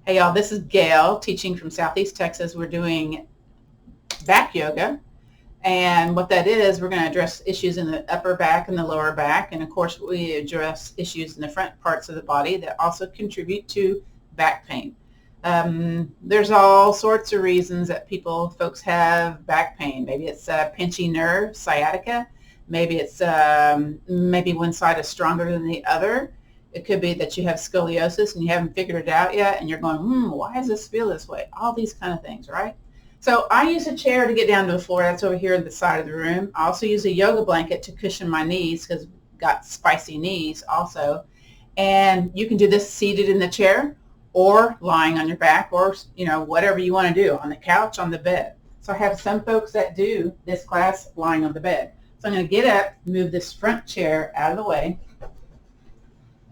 Hey y'all, this is Gail teaching from Southeast Texas. We're doing back yoga, and what that is, we're going to address issues in the upper back and the lower back, and of course we address issues in the front parts of the body that also contribute to back pain. There's all sorts of reasons that folks have back pain. Maybe it's a pinchy nerve, sciatica. Maybe it's maybe one side is stronger than the other. It could be that you have scoliosis and you haven't figured it out yet, and you're going, why does this feel this way? All these kind of things, right? So I use a chair to get down to the floor. That's over here at the side of the room. I also use a yoga blanket to cushion my knees because I've got spicy knees also. And you can do this seated in the chair or lying on your back, or whatever you want to do, on the couch, on the bed. So I have some folks that do this class lying on the bed. So I'm going to get up, move this front chair out of the way,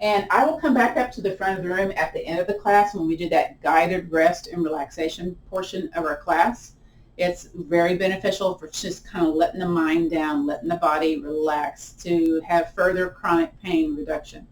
and I will come back up to the front of the room at the end of the class when we do that guided rest and relaxation portion of our class. It's very beneficial for just kind of letting the mind down, letting the body relax to have further chronic pain reduction.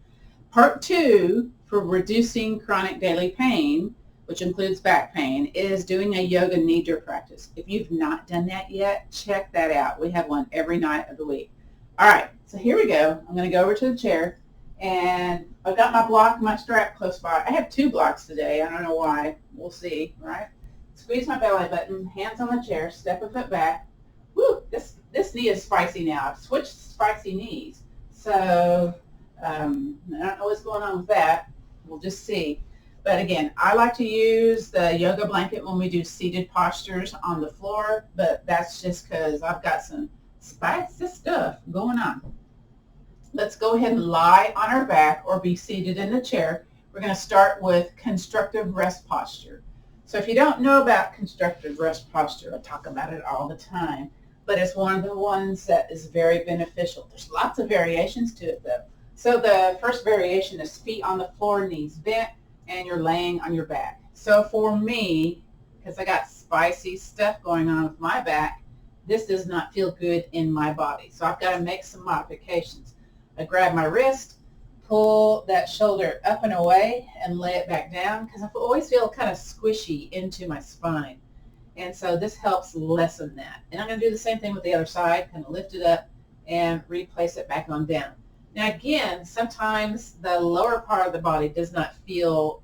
Part 2 for reducing chronic daily pain, which includes back pain, is doing a yoga nidra practice. If you've not done that yet, check that out. We have one every night of the week. All right, so here we go. I'm going to go over to the chair. And I've got my block, my strap close by. I have 2 blocks today. I don't know why. We'll see, right? Squeeze my belly button, hands on the chair, step a foot back. Woo, this knee is spicy now. I've switched spicy knees. So I don't know what's going on with that. We'll just see. But again, I like to use the yoga blanket when we do seated postures on the floor, but that's just because I've got some spicy stuff going on. Let's go ahead and lie on our back or be seated in the chair. We're going to start with constructive rest posture. So if you don't know about constructive rest posture, I talk about it all the time, but it's one of the ones that is very beneficial. There's lots of variations to it though. So the first variation is feet on the floor, knees bent, and you're laying on your back. So for me, because I got spicy stuff going on with my back, this does not feel good in my body. So I've got to make some modifications. I grab my wrist, pull that shoulder up and away, and lay it back down because I always feel kind of squishy into my spine. And so this helps lessen that. And I'm going to do the same thing with the other side, kind of lift it up and replace it back on down. Now again, sometimes the lower part of the body does not feel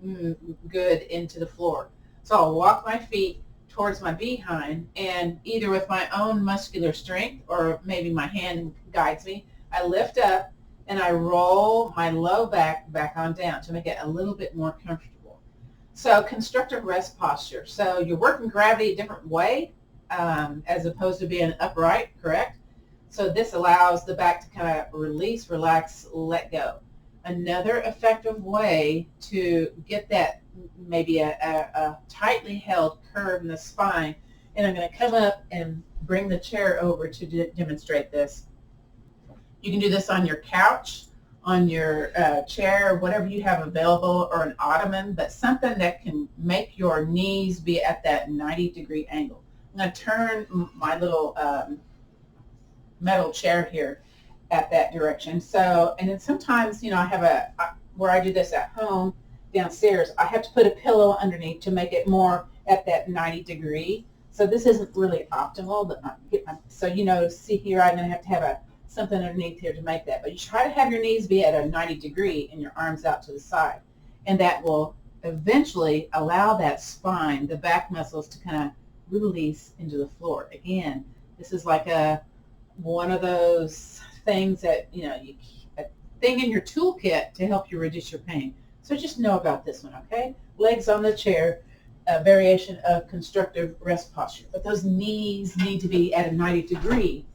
good into the floor. So I'll walk my feet towards my behind, and either with my own muscular strength or maybe my hand guides me, I lift up and I roll my low back on down to make it a little bit more comfortable. So constructive rest posture. So you're working gravity a different way as opposed to being upright, correct? So this allows the back to kind of release, relax, let go. Another effective way to get that maybe a tightly held curve in the spine, and I'm going to come up and bring the chair over to demonstrate this. You can do this on your couch, on your chair, whatever you have available, or an ottoman, but something that can make your knees be at that 90-degree angle. I'm going to turn my little metal chair here at that direction. So, and then sometimes, I have where I do this at home downstairs, I have to put a pillow underneath to make it more at that 90-degree. So this isn't really optimal. So, see here, I'm going to have something underneath here to make that. But you try to have your knees be at a 90-degree and your arms out to the side. And that will eventually allow that spine, the back muscles, to kind of release into the floor. Again, this is like one of those things that, a thing in your toolkit to help you reduce your pain. So just know about this one, okay? Legs on the chair, a variation of constructive rest posture. But those knees need to be at a 90-degree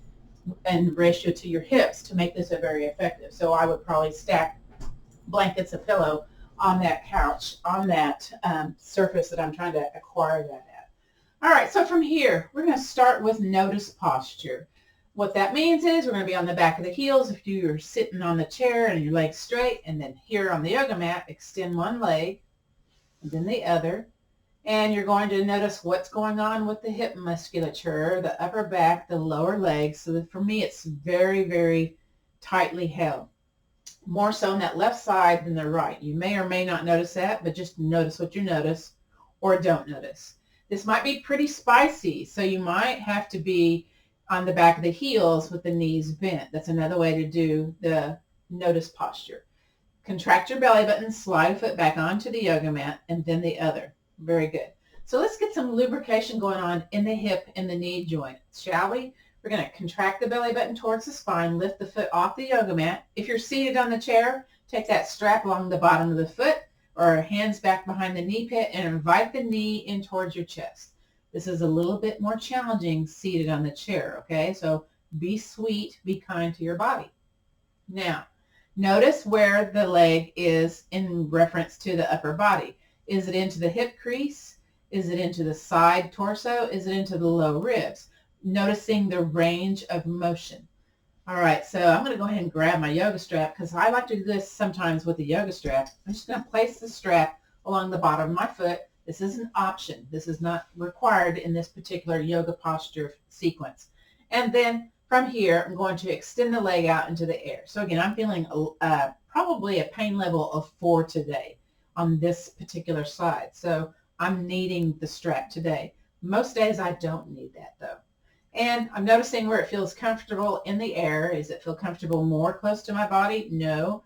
in ratio to your hips to make this a very effective. So I would probably stack blankets, a pillow on that couch, on that surface that I'm trying to acquire that at. All right, so from here, we're going to start with notice posture. What that means is we're going to be on the back of the heels if you're sitting on the chair and your legs straight, and then here on the yoga mat, extend one leg and then the other. And you're going to notice what's going on with the hip musculature, the upper back, the lower legs. So that for me, it's very, very tightly held. more so on that left side than the right. You may or may not notice that, but just notice what you notice or don't notice. This might be pretty spicy, so you might have to be on the back of the heels with the knees bent. That's another way to do the notice posture. Contract your belly button, slide a foot back onto the yoga mat, and then the other. Very good. So let's get some lubrication going on in the hip and the knee joint, shall we? We're going to contract the belly button towards the spine, lift the foot off the yoga mat. If you're seated on the chair, take that strap along the bottom of the foot or hands back behind the knee pit and invite the knee in towards your chest. This is a little bit more challenging seated on the chair, okay? So be sweet, be kind to your body. Now, notice where the leg is in reference to the upper body. Is it into the hip crease? Is it into the side torso? Is it into the low ribs? Noticing the range of motion. All right, so I'm going to go ahead and grab my yoga strap because I like to do this sometimes with the yoga strap. I'm just going to place the strap along the bottom of my foot. This is an option. This is not required in this particular yoga posture sequence. And then from here, I'm going to extend the leg out into the air. So again, I'm feeling probably a pain level of 4 today on this particular side. So I'm needing the strap today. Most days I don't need that though. And I'm noticing where it feels comfortable in the air. Does it feel comfortable more close to my body? No.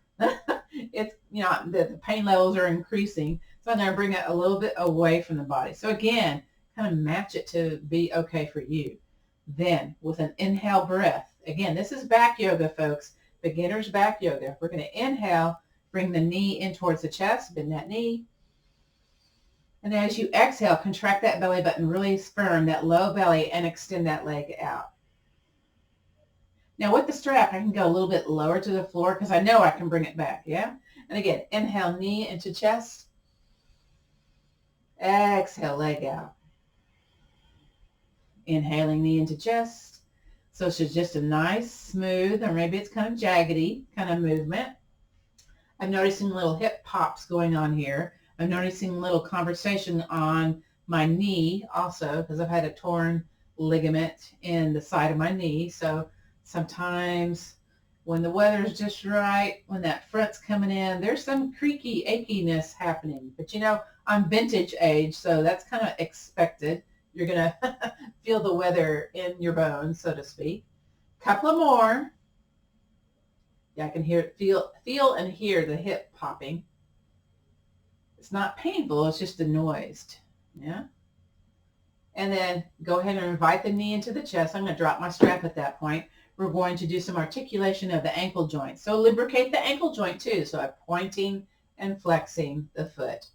It's, the pain levels are increasing. So I'm going to bring it a little bit away from the body. So again, kind of match it to be okay for you. Then with an inhale breath, again, this is back yoga, folks. Beginner's back yoga. We're going to inhale, bring the knee in towards the chest, bend that knee. And then as you exhale, contract that belly button really firm, that low belly, and extend that leg out. Now with the strap, I can go a little bit lower to the floor because I know I can bring it back, yeah? And again, inhale, knee into chest. Exhale, leg out. Inhaling, knee into chest. So it's just a nice, smooth, or maybe it's kind of jaggedy kind of movement. I'm noticing little hip pops going on here. I'm noticing a little conversation on my knee also because I've had a torn ligament in the side of my knee. So sometimes when the weather's just right, when that front's coming in, there's some creaky achiness happening. But I'm vintage age, so that's kind of expected. You're going to feel the weather in your bones, so to speak. Couple of more. Yeah, I can feel and hear the hip popping. It's not painful, it's just a noise. Yeah. And then go ahead and invite the knee into the chest. I'm going to drop my strap at that point. We're going to do some articulation of the ankle joint. So lubricate the ankle joint too. So I'm pointing and flexing the foot.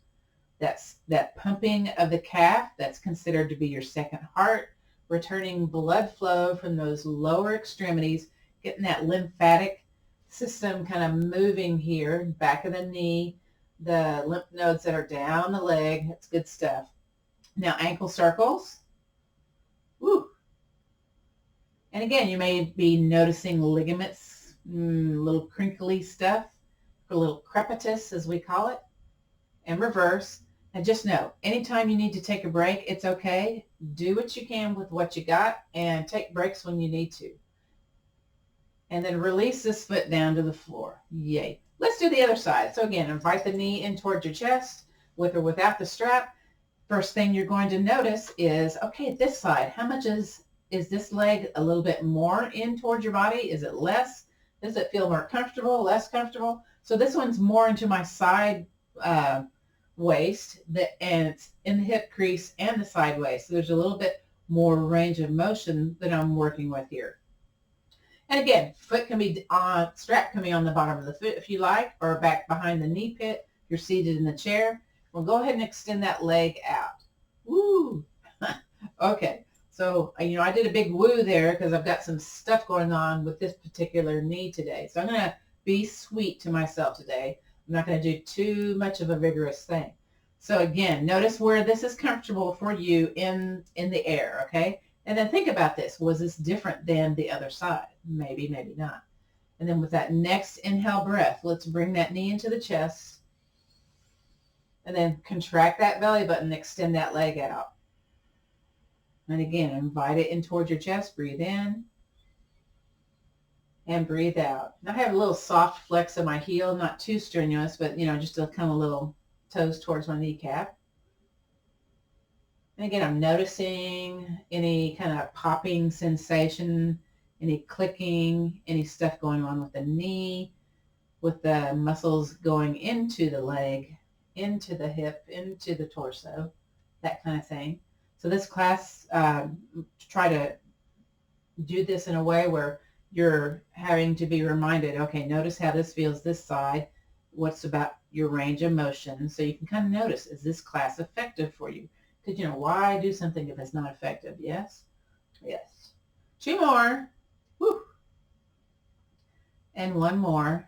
That's that pumping of the calf. That's considered to be your second heart. Returning blood flow from those lower extremities, getting that lymphatic system kind of moving here, back of the knee, the lymph nodes that are down the leg. That's good stuff. Now ankle circles. Woo. And again, you may be noticing ligaments, little crinkly stuff, a little crepitus as we call it, and reverse. And just know, anytime you need to take a break, it's okay. Do what you can with what you got and take breaks when you need to. And then release this foot down to the floor. Yay. Let's do the other side. So again, invite the knee in towards your chest with or without the strap. First thing you're going to notice is, okay, this side, how much is this leg a little bit more in towards your body? Is it less? Does it feel more comfortable, less comfortable? So this one's more into my side waist, and it's in the hip crease and the side waist. So there's a little bit more range of motion that I'm working with here. And again, strap can be on the bottom of the foot if you like, or back behind the knee pit if you're seated in the chair. We'll go ahead and extend that leg out. Woo! Okay, so I did a big woo there because I've got some stuff going on with this particular knee today. So I'm going to be sweet to myself today. I'm not going to do too much of a vigorous thing. So again, notice where this is comfortable for you in the air, okay? And then think about this. Was this different than the other side? Maybe, maybe not. And then with that next inhale breath, let's bring that knee into the chest. And then contract that belly button, extend that leg out. And again, invite it in towards your chest. Breathe in. and breathe out. And I have a little soft flex of my heel, not too strenuous, but just a kind of little toes towards my kneecap. And again, I'm noticing any kind of popping sensation, any clicking, any stuff going on with the knee, with the muscles going into the leg, into the hip, into the torso, that kind of thing. So this class, try to do this in a way where you're having to be reminded, okay, notice how this feels this side. What's about your range of motion? So you can kind of notice, is this class effective for you? Because, why do something if it's not effective? Yes? Yes. 2 more. Woo. And 1 more.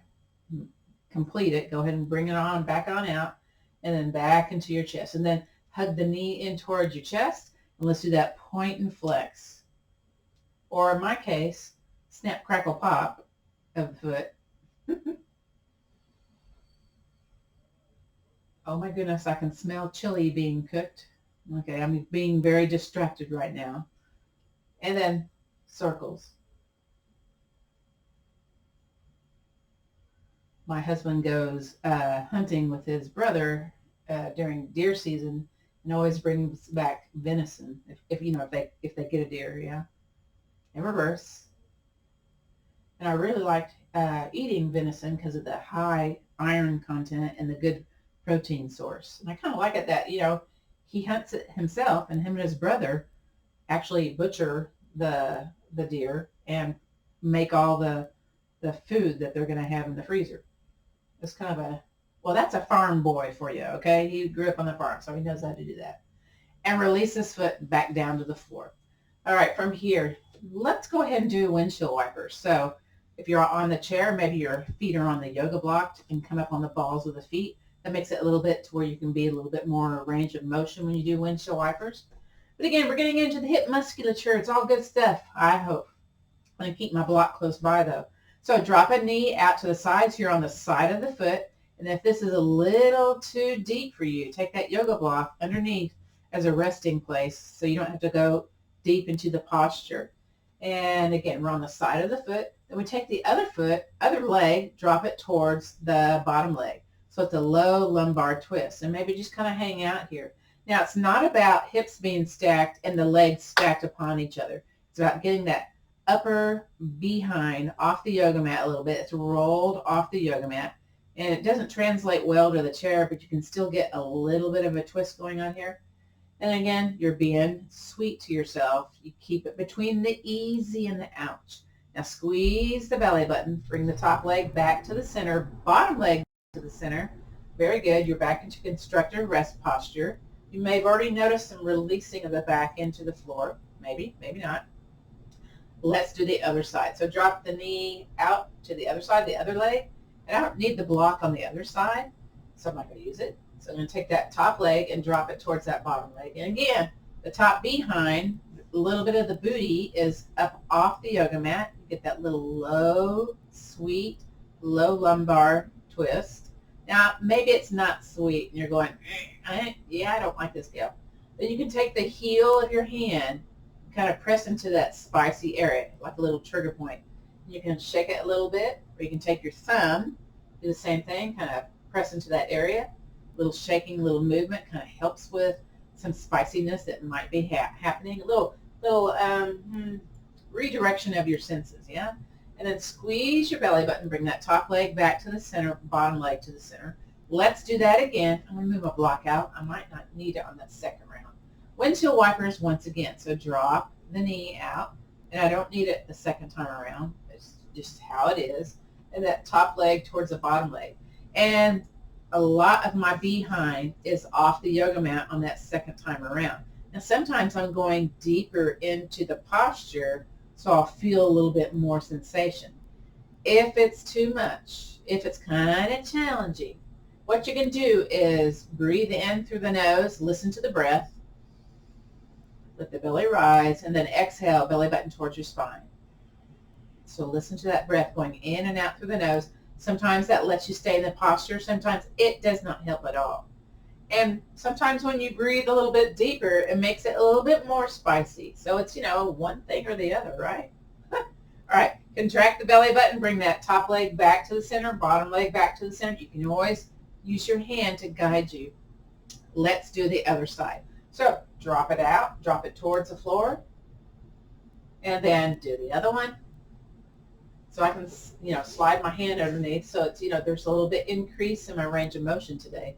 Complete it. Go ahead and bring it on, back on out, and then back into your chest. And then hug the knee in towards your chest, and let's do that point and flex. Or in my case, snap, crackle, pop of the foot. Oh my goodness, I can smell chili being cooked. Okay, I'm being very distracted right now. And then circles. My husband goes hunting with his brother during deer season, and always brings back venison if they get a deer, yeah. And reverse. And I really liked eating venison because of the high iron content and the good protein source. And I kind of like it that he hunts it himself, and him and his brother actually butcher the deer and make all the food that they're going to have in the freezer. It's kind of that's a farm boy for you, okay? He grew up on the farm, so he knows how to do that. And release his foot back down to the floor. All right, from here, let's go ahead and do windshield wipers. So if you're on the chair, maybe your feet are on the yoga block and come up on the balls of the feet. That makes it a little bit to where you can be a little bit more range of motion when you do windshield wipers. But again, we're getting into the hip musculature. It's all good stuff, I hope. I'm going to keep my block close by, though. So drop a knee out to the sides here on the side of the foot. And if this is a little too deep for you, take that yoga block underneath as a resting place so you don't have to go deep into the posture. And again, we're on the side of the foot. Then we take the other foot, other leg, drop it towards the bottom leg. So it's a low lumbar twist. And maybe just kind of hang out here. Now, it's not about hips being stacked and the legs stacked upon each other. It's about getting that upper behind off the yoga mat a little bit. It's rolled off the yoga mat. And it doesn't translate well to the chair, but you can still get a little bit of a twist going on here. And again, you're being sweet to yourself. You keep it between the easy and the ouch. Now squeeze the belly button. Bring the top leg back to the center. Bottom leg to the center. Very good. You're back into constructive rest posture. You may have already noticed some releasing of the back into the floor. Maybe, maybe not. Let's do the other side. So drop the knee out to the other side, the other leg. And I don't need the block on the other side, so I'm not going to use it. So I'm going to take that top leg and drop it towards that bottom leg. And again, the top behind, a little bit of the booty is up off the yoga mat. You get that little low, sweet, low lumbar twist. Now, maybe it's not sweet, and you're going, I don't like this, Gail. Then you can take the heel of your hand, kind of press into that spicy area, like a little trigger point. You can shake it a little bit, or you can take your thumb, do the same thing, kind of press into that area. A little shaking, little movement kind of helps with some spiciness that might be happening. A little redirection of your senses, yeah? And then squeeze your belly button, bring that top leg back to the center, bottom leg to the center. Let's do that again. I'm going to move my block out. I might not need it on that second round. Windshield wipers once again. So drop the knee out, and I don't need it the second time around. It's just how it is. And that top leg towards the bottom leg. And a lot of my behind is off the yoga mat on that second time around. And sometimes I'm going deeper into the posture, so I'll feel a little bit more sensation. If it's too much, if it's kind of challenging, what you can do is breathe in through the nose, listen to the breath, let the belly rise, and then exhale, belly button towards your spine. So listen to that breath going in and out through the nose. Sometimes that lets you stay in the posture. Sometimes it does not help at all. And sometimes when you breathe a little bit deeper, it makes it a little bit more spicy. So it's, one thing or the other, right? All right, Contract the belly button, bring that top leg back to the center, bottom leg back to the center. You can always use your hand to guide you. Let's do the other side. So drop it out, drop it towards the floor, and then do the other one. So I can, slide my hand underneath. So it's, there's a little bit increase in my range of motion today.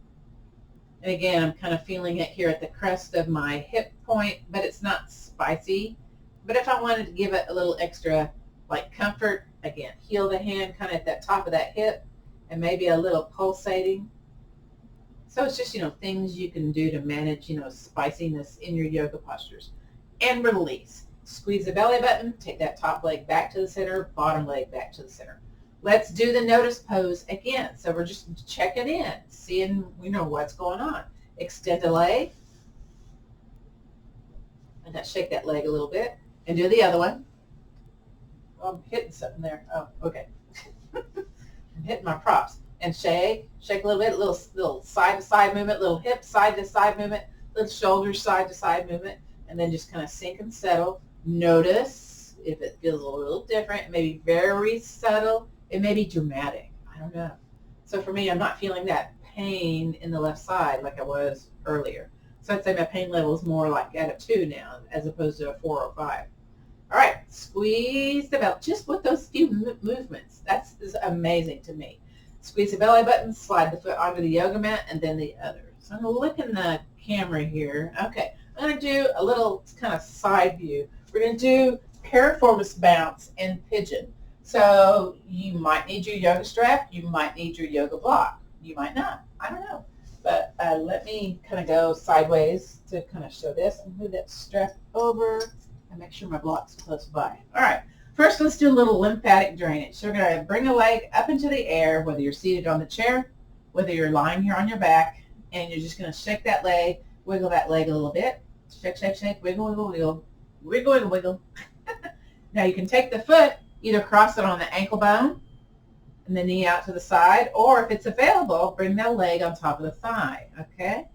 And again, I'm kind of feeling it here at the crest of my hip point, but it's not spicy. But if I wanted to give it a little extra, like comfort, again, heel the hand kind of at that top of that hip and maybe a little pulsating. So it's just, things you can do to manage, spiciness in your yoga postures. And release. Squeeze the belly button, take that top leg back to the center, bottom leg back to the center. Let's do the notice pose again. So we're just checking in, seeing, what's going on. Extend the leg. And now shake that leg a little bit. And do the other one. Oh, I'm hitting something there. Oh, okay. I'm hitting my props. And shake a little bit, little side-to-side movement, little hip side-to-side movement, little shoulders side-to-side movement, and then just kind of sink and settle. Notice if it feels a little different. It may be very subtle. It may be dramatic. I don't know. So for me, I'm not feeling that pain in the left side like I was earlier. So I'd say my pain level is more like at a 2 now as opposed to a 4 or 5. All right, squeeze the belly. Just with those few movements, that's amazing to me. Squeeze the belly button, slide the foot onto the yoga mat, and then the other. So I'm going to look in the camera here. Okay, I'm going to do a little kind of side view. We're going to do piriformis bounce and pigeon. So you might need your yoga strap. You might need your yoga block. You might not. I don't know. But let me kind of go sideways to kind of show this and move that strap over and make sure my block's close by. All right. First, let's do a little lymphatic drainage. So we're going to bring a leg up into the air, whether you're seated on the chair, whether you're lying here on your back, and you're just going to shake that leg, wiggle that leg a little bit. Shake, shake, shake, wiggle, wiggle, wiggle, wiggle, wiggle, wiggle. Now you can take the foot, either cross it on the ankle bone and the knee out to the side, or if it's available, bring that leg on top of the thigh, okay?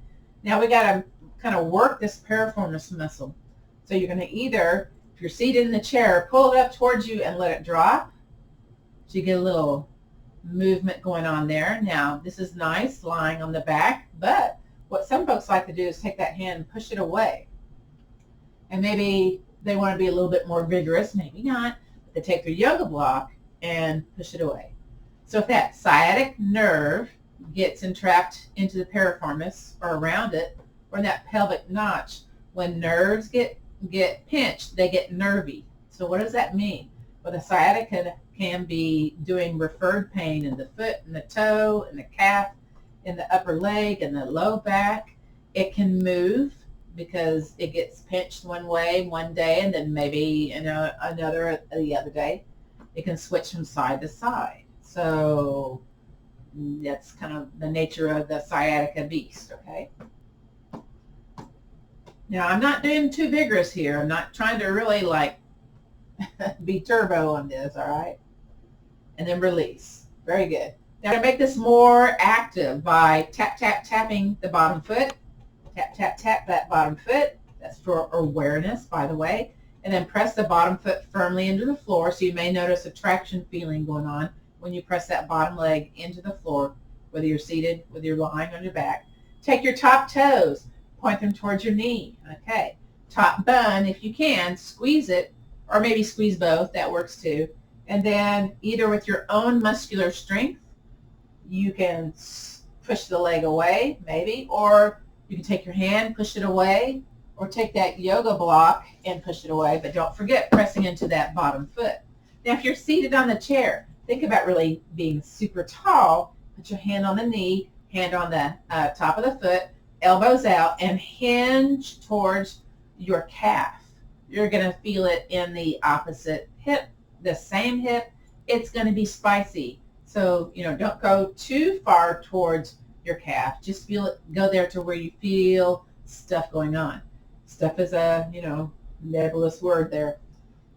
Now we got to kind of work this piriformis muscle. So you're going to either, if you're seated in the chair, pull it up towards you and let it drop. So you get a little movement going on there. Now, this is nice lying on the back, but what some folks like to do is take that hand and push it away. And maybe they want to be a little bit more vigorous, maybe not. But they take their yoga block and push it away. So if that sciatic nerve gets entrapped into the piriformis or around it, or in that pelvic notch, when nerves get pinched, they get nervy. So what does that mean? Well, the sciatica can be doing referred pain in the foot, and the toe, and the calf, in the upper leg, and the low back. It can move because it gets pinched one way one day, and then maybe another the other day. It can switch from side to side. So that's kind of the nature of the sciatica beast, okay? Now, I'm not doing too vigorous here. I'm not trying to really be turbo on this, all right? And then release. Very good. Now, to make this more active by tap, tap, tapping the bottom foot. Tap, tap, tap that bottom foot. That's for awareness, by the way. And then press the bottom foot firmly into the floor. So you may notice a traction feeling going on when you press that bottom leg into the floor, whether you're seated, whether you're lying on your back. Take your top toes. Point them towards your knee. Okay. Top bun, if you can, squeeze it, or maybe squeeze both. That works too. And then either with your own muscular strength, you can push the leg away, maybe, or you can take your hand, push it away, or take that yoga block and push it away. But don't forget pressing into that bottom foot. Now, if you're seated on the chair, think about really being super tall. Put your hand on the knee, hand on the top of the foot, elbows out, and hinge towards your calf. You're going to feel it in the opposite hip, the same hip. It's going to be spicy. So, don't go too far towards your calf. Just feel it, go there to where you feel stuff going on. Stuff is a, nebulous word there.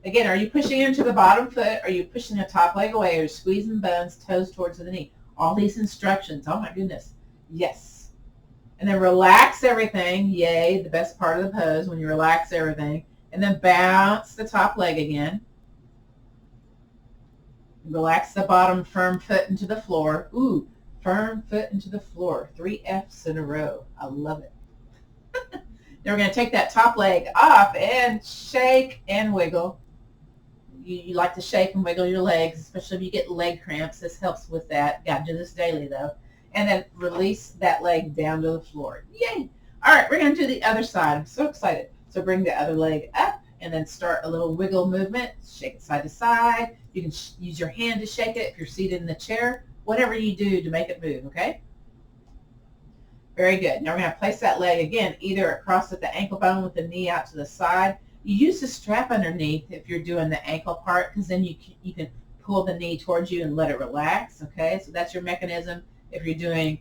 Again, are you pushing into the bottom foot? Are you pushing the top leg away? Are you squeezing bones, toes towards the knee? All these instructions. Oh, my goodness. Yes. And then relax everything. Yay, the best part of the pose, when you relax everything. And then bounce the top leg again. Relax the bottom, firm foot into the floor. Ooh, firm foot into the floor. 3 F's in a row. I love it. Then we're going to take that top leg off and shake and wiggle. You like to shake and wiggle your legs, especially if you get leg cramps. This helps with that. Got to do this daily, though. And then release that leg down to the floor. Yay! All right, we're going to do the other side. I'm so excited. So bring the other leg up and then start a little wiggle movement. Shake it side to side. You can use your hand to shake it if you're seated in the chair. Whatever you do to make it move, okay? Very good. Now we're going to place that leg again, either across at the ankle bone with the knee out to the side. You use the strap underneath if you're doing the ankle part, because then you can pull the knee towards you and let it relax, okay? So that's your mechanism if you're doing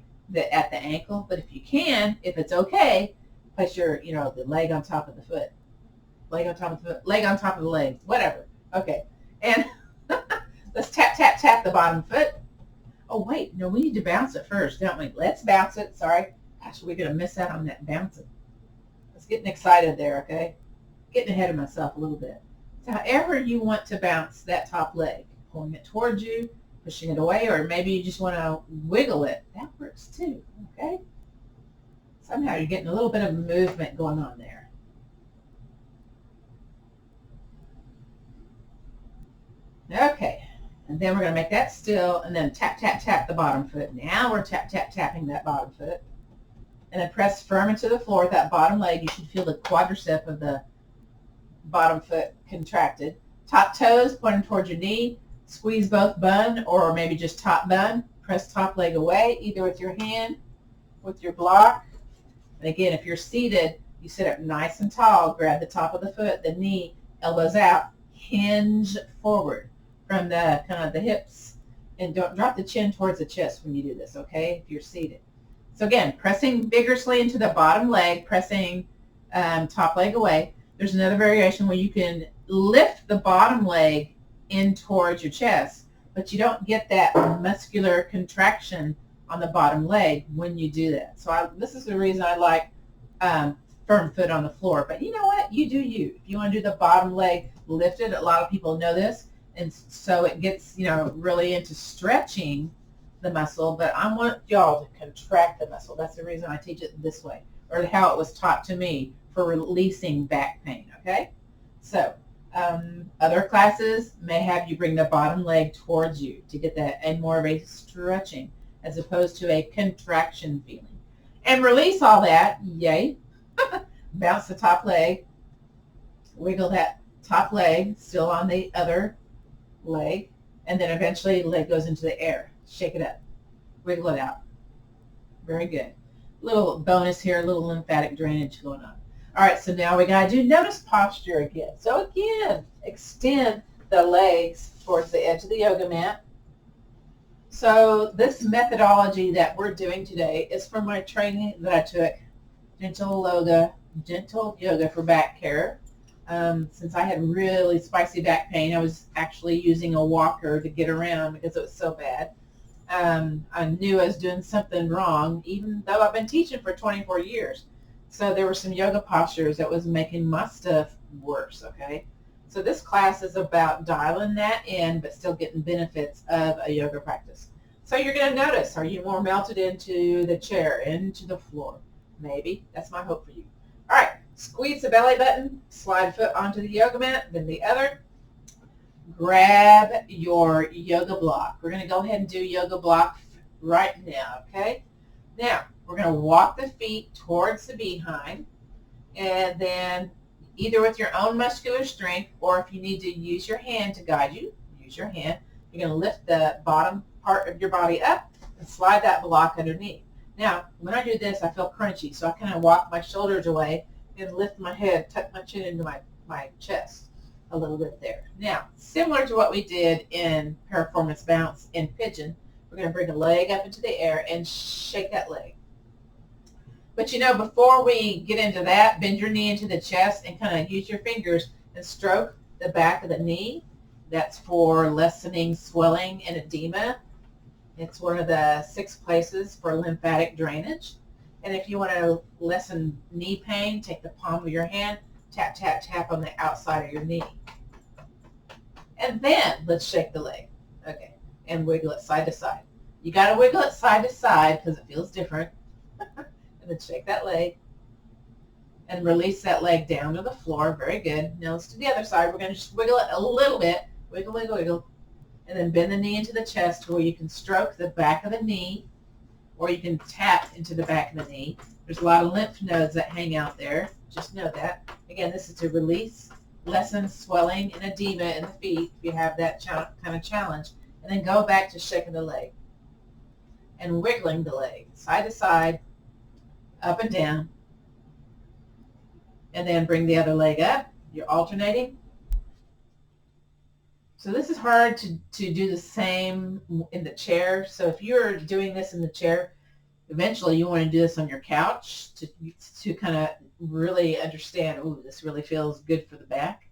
at the ankle. But if you can, if it's okay, place your, the leg on top of the foot. Leg on top of the foot, leg on top of the leg, whatever. Okay. And let's tap, tap, tap the bottom foot. Oh, wait. No, we need to bounce it first, don't we? Let's bounce it. Sorry. Gosh, we're going to miss out on that bouncing. I was getting excited there, okay? Getting ahead of myself a little bit. So however you want to bounce that top leg, pulling it towards you, pushing it away, or maybe you just want to wiggle it. That works too, okay? Somehow you're getting a little bit of movement going on there. Okay, and then we're going to make that still, and then tap, tap, tap the bottom foot. Now we're tap, tap, tapping that bottom foot. And then press firm into the floor with that bottom leg. You should feel the quadricep of the bottom foot contracted. Top toes pointing towards your knee. Squeeze both bun or maybe just top bun. Press top leg away, either with your hand, with your block. And again, if you're seated, you sit up nice and tall. Grab the top of the foot, the knee, elbows out, hinge forward from the kind of the hips. And don't drop the chin towards the chest when you do this, okay, if you're seated. So again, pressing vigorously into the bottom leg, pressing top leg away. There's another variation where you can lift the bottom leg in towards your chest, but you don't get that muscular contraction on the bottom leg when you do that. So this is the reason I like firm foot on the floor. But you know what? You do you. If you want to do the bottom leg lifted, a lot of people know this, and so it gets really into stretching the muscle, but I want y'all to contract the muscle. That's the reason I teach it this way, or how it was taught to me for releasing back pain, okay? So other classes may have you bring the bottom leg towards you to get that and more of a stretching as opposed to a contraction feeling. And release all that, yay. Bounce the top leg, wiggle that top leg still on the other leg, and then eventually the leg goes into the air. Shake it up. Wiggle it out. Very good. Little bonus here, a little lymphatic drainage going on. All right, so now we got to do notice posture again. So again, extend the legs towards the edge of the yoga mat. So this methodology that we're doing today is from my training that I took, gentle yoga for back care. Since I had really spicy back pain, I was actually using a walker to get around because it was so bad. I knew I was doing something wrong, even though I've been teaching for 24 years. So there were some yoga postures that was making my stuff worse, okay? So this class is about dialing that in, but still getting benefits of a yoga practice. So you're going to notice, are you more melted into the chair, into the floor? Maybe. That's my hope for you. All right. Squeeze the belly button, slide foot onto the yoga mat, then the other. Grab your yoga block. We're going to go ahead and do yoga block right now, okay? Now, we're going to walk the feet towards the behind, and then either with your own muscular strength, or if you need to use your hand to guide you, use your hand. You're going to lift the bottom part of your body up and slide that block underneath. Now, when I do this, I feel crunchy, so I kind of walk my shoulders away and lift my head, tuck my chin into my chest a little bit there. Now, similar to what we did in Performance Bounce in Pigeon, we're going to bring a leg up into the air and shake that leg. But before we get into that, bend your knee into the chest and kind of use your fingers and stroke the back of the knee. That's for lessening swelling and edema. It's one of the 6 places for lymphatic drainage. And if you want to lessen knee pain, take the palm of your hand, tap, tap, tap on the outside of your knee. And then let's shake the leg. Okay. And wiggle it side to side. You got to wiggle it side to side because it feels different. And then shake that leg. And release that leg down to the floor. Very good. Now let's do the other side. We're going to just wiggle it a little bit. Wiggle, wiggle, wiggle. And then bend the knee into the chest where you can stroke the back of the knee or you can tap into the back of the knee. There's a lot of lymph nodes that hang out there. Just know that. Again, this is to release, lessen swelling and edema in the feet if you have that kind of challenge. And then go back to shaking the leg and wiggling the leg side to side, up and down. And then bring the other leg up. You're alternating. So this is hard to do the same in the chair. So if you're doing this in the chair, eventually you want to do this on your couch to kind of really understand, ooh, this really feels good for the back.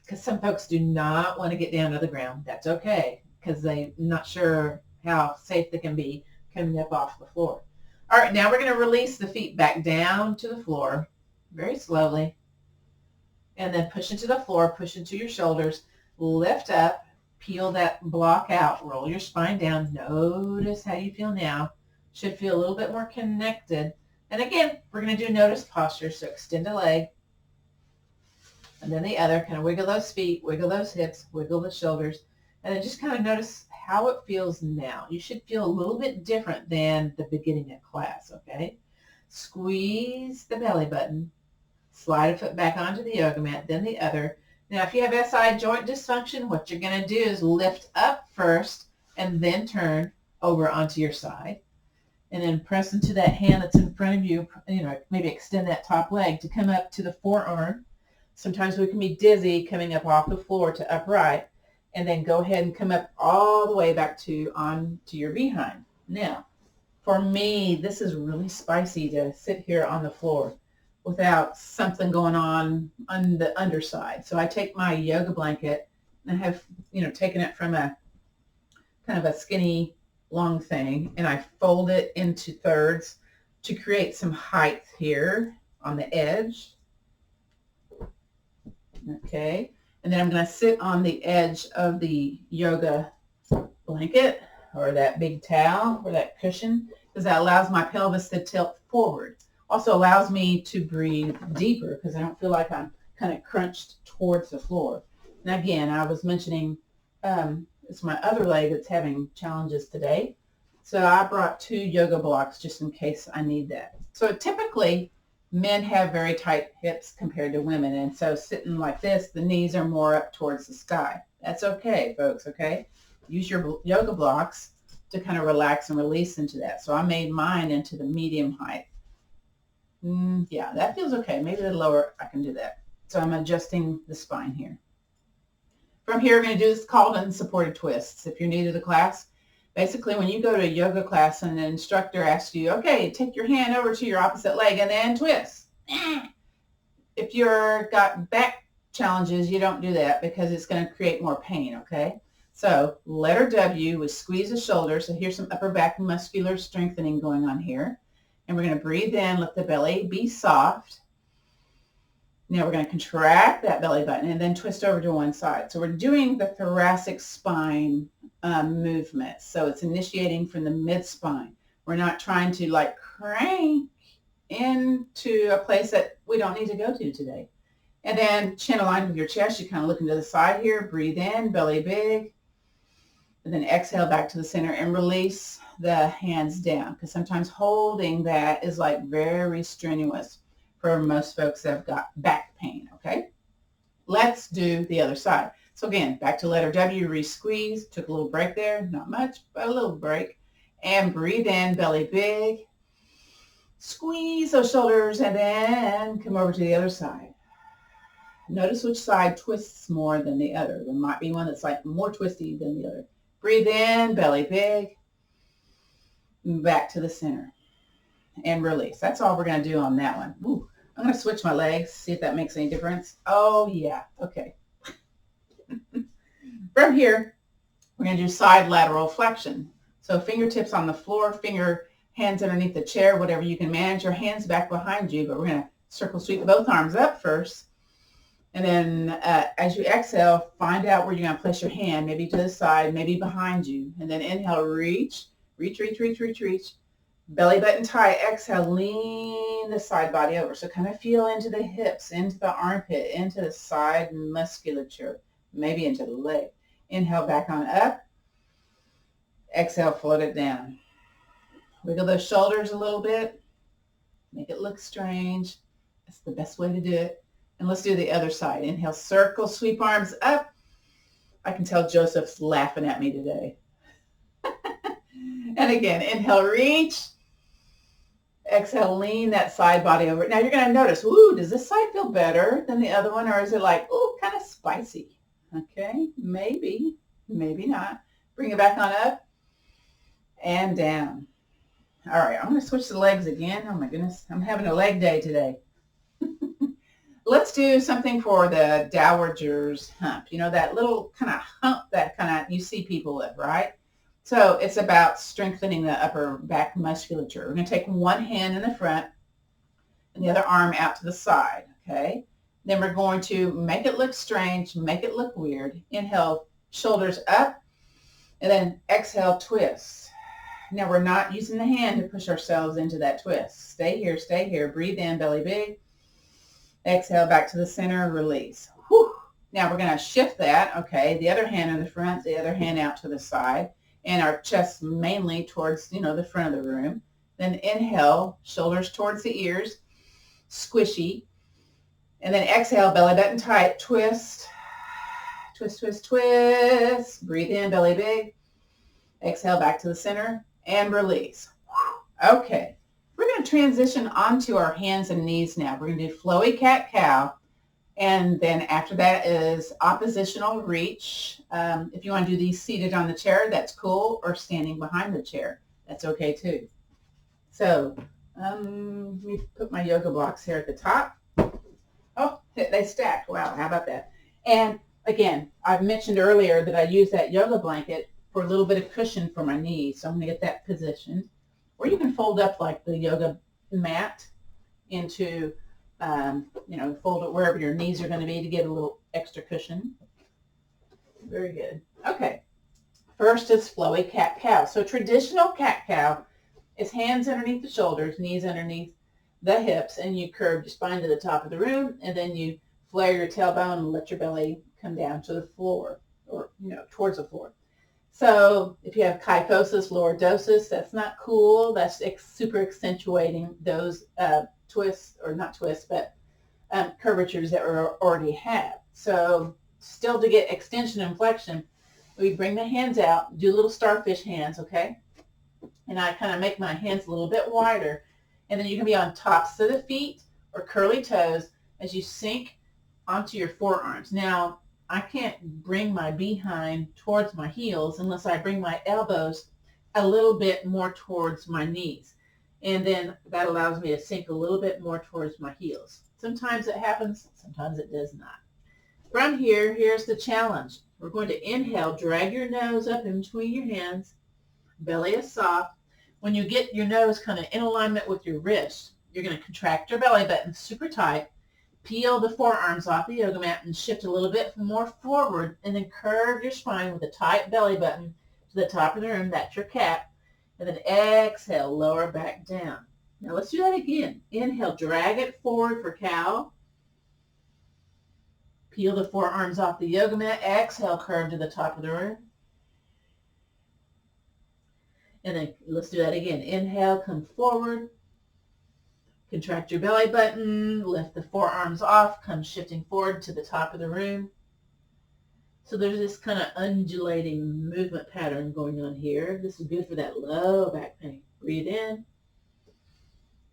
Because some folks do not want to get down to the ground. That's okay, because they're not sure how safe they can be coming up off the floor. All right, now we're going to release the feet back down to the floor very slowly. And then push into the floor, push into your shoulders, lift up, peel that block out, roll your spine down. Notice how you feel now. Should feel a little bit more connected. And again, we're going to do notice posture. So extend a leg. And then the other, kind of wiggle those feet, wiggle those hips, wiggle the shoulders. And then just kind of notice how it feels now. You should feel a little bit different than the beginning of class, okay? Squeeze the belly button. Slide a foot back onto the yoga mat, then the other. Now, if you have SI joint dysfunction, what you're going to do is lift up first and then turn over onto your side. And then press into that hand that's in front of you, maybe extend that top leg to come up to the forearm. Sometimes we can be dizzy coming up off the floor to upright. And then go ahead and come up all the way back onto your behind. Now, for me, this is really spicy to sit here on the floor without something going on the underside. So I take my yoga blanket and I have, taken it from a kind of a skinny long thing, and I fold it into thirds to create some height here on the edge. Okay. And then I'm going to sit on the edge of the yoga blanket or that big towel or that cushion, because that allows my pelvis to tilt forward. Also allows me to breathe deeper because I don't feel like I'm kind of crunched towards the floor. And again, I was mentioning it's my other leg that's having challenges today. So I brought 2 yoga blocks just in case I need that. So typically men have very tight hips compared to women. And so sitting like this, the knees are more up towards the sky. That's okay, folks, okay? Use your yoga blocks to kind of relax and release into that. So I made mine into the medium height. Yeah, that feels okay. Maybe the lower, I can do that. So I'm adjusting the spine here. From here, we're going to do this called unsupported twists. If you're new to the class, basically when you go to a yoga class and the instructor asks you, okay, take your hand over to your opposite leg and then twist. If you've got back challenges, you don't do that because it's going to create more pain, okay? So letter W was squeeze the shoulders. So here's some upper back muscular strengthening going on here. And we're going to breathe in, let the belly be soft. Now we're going to contract that belly button and then twist over to one side. So we're doing the thoracic spine movement. So it's initiating from the mid-spine. We're not trying to like crank into a place that we don't need to go to today. And then chin aligned with your chest. You kind of look into the side here. Breathe in, belly big. And then exhale back to the center and release the hands down, because sometimes holding that is like very strenuous for most folks that have got back pain, okay? Let's do the other side. So again, back to letter W, re-squeeze. Took a little break there, not much, but a little break. And breathe in, belly big. Squeeze those shoulders and then come over to the other side. Notice which side twists more than the other. There might be one that's like more twisty than the other. Breathe in, belly big. Back to the center and release. That's all we're going to do on that one. Ooh, I'm going to switch my legs, see if that makes any difference. Oh, yeah. Okay. From here, we're going to do side lateral flexion. So fingertips on the floor, hands underneath the chair, whatever you can manage. Your hands back behind you, but we're going to circle sweep both arms up first. And then as you exhale, find out where you're going to place your hand, maybe to the side, maybe behind you. And then inhale, reach, reach, reach, reach, reach, reach. Belly button tight. Exhale, lean the side body over. So kind of feel into the hips, into the armpit, into the side musculature, maybe into the leg. Inhale, back on up. Exhale, float it down. Wiggle those shoulders a little bit. Make it look strange. That's the best way to do it. And let's do the other side. Inhale, circle, sweep arms up. I can tell Joseph's laughing at me today. And again, inhale, reach. Exhale, lean that side body over. Now you're going to notice, ooh, does this side feel better than the other one? Or is it like, ooh, kind of spicy? Okay, maybe, maybe not. Bring it back on up and down. All right, I'm going to switch the legs again. Oh my goodness, I'm having a leg day today. Let's do something for the dowager's hump. You know, that little kind of hump that kind of you see people with, right? So it's about strengthening the upper back musculature. We're going to take one hand in the front and the other arm out to the side, okay? Then we're going to make it look strange, make it look weird. Inhale, shoulders up, and then exhale, twist. Now we're not using the hand to push ourselves into that twist. Stay here, breathe in, belly big. Exhale, back to the center, release. Whew. Now we're going to shift that, okay? The other hand in the front, the other hand out to the side, and our chest mainly towards, the front of the room. Then inhale, shoulders towards the ears, squishy. And then exhale, belly button tight, twist, twist, twist, twist. Breathe in, belly big. Exhale, back to the center, and release. Okay. We're going to transition onto our hands and knees now. We're going to do flowy cat-cow. And then after that is oppositional reach. If you want to do these seated on the chair, that's cool, or standing behind the chair. That's okay too. So let me put my yoga blocks here at the top. Oh, they stacked. Wow, how about that? And again, I've mentioned earlier that I use that yoga blanket for a little bit of cushion for my knees. So I'm going to get that positioned. Or you can fold up like the yoga mat into, fold it wherever your knees are going to be to get a little extra cushion. Very good. Okay. First is flowy cat-cow. So traditional cat-cow is hands underneath the shoulders, knees underneath the hips, and you curve your spine to the top of the room, and then you flare your tailbone and let your belly come down to the floor, or, towards the floor. So if you have kyphosis, lordosis, that's not cool. That's super accentuating those twists, or not twists, but curvatures that we already have. So still to get extension and flexion, we bring the hands out, do little starfish hands, okay? And I kind of make my hands a little bit wider. And then you can be on tops of the feet or curly toes as you sink onto your forearms. Now, I can't bring my behind towards my heels unless I bring my elbows a little bit more towards my knees. And then that allows me to sink a little bit more towards my heels. Sometimes it happens, sometimes it does not. From here, here's the challenge. We're going to inhale, drag your nose up in between your hands, belly is soft. When you get your nose kind of in alignment with your wrist, you're going to contract your belly button super tight. Peel the forearms off the yoga mat and shift a little bit more forward, and then curve your spine with a tight belly button to the top of the room. That's your cat. And then exhale, lower back down. Now let's do that again. Inhale, drag it forward for cow. Peel the forearms off the yoga mat. Exhale, curve to the top of the room. And then let's do that again. Inhale, come forward. Contract your belly button, lift the forearms off, come shifting forward to the top of the room. So there's this kind of undulating movement pattern going on here. This is good for that low back pain. Breathe in.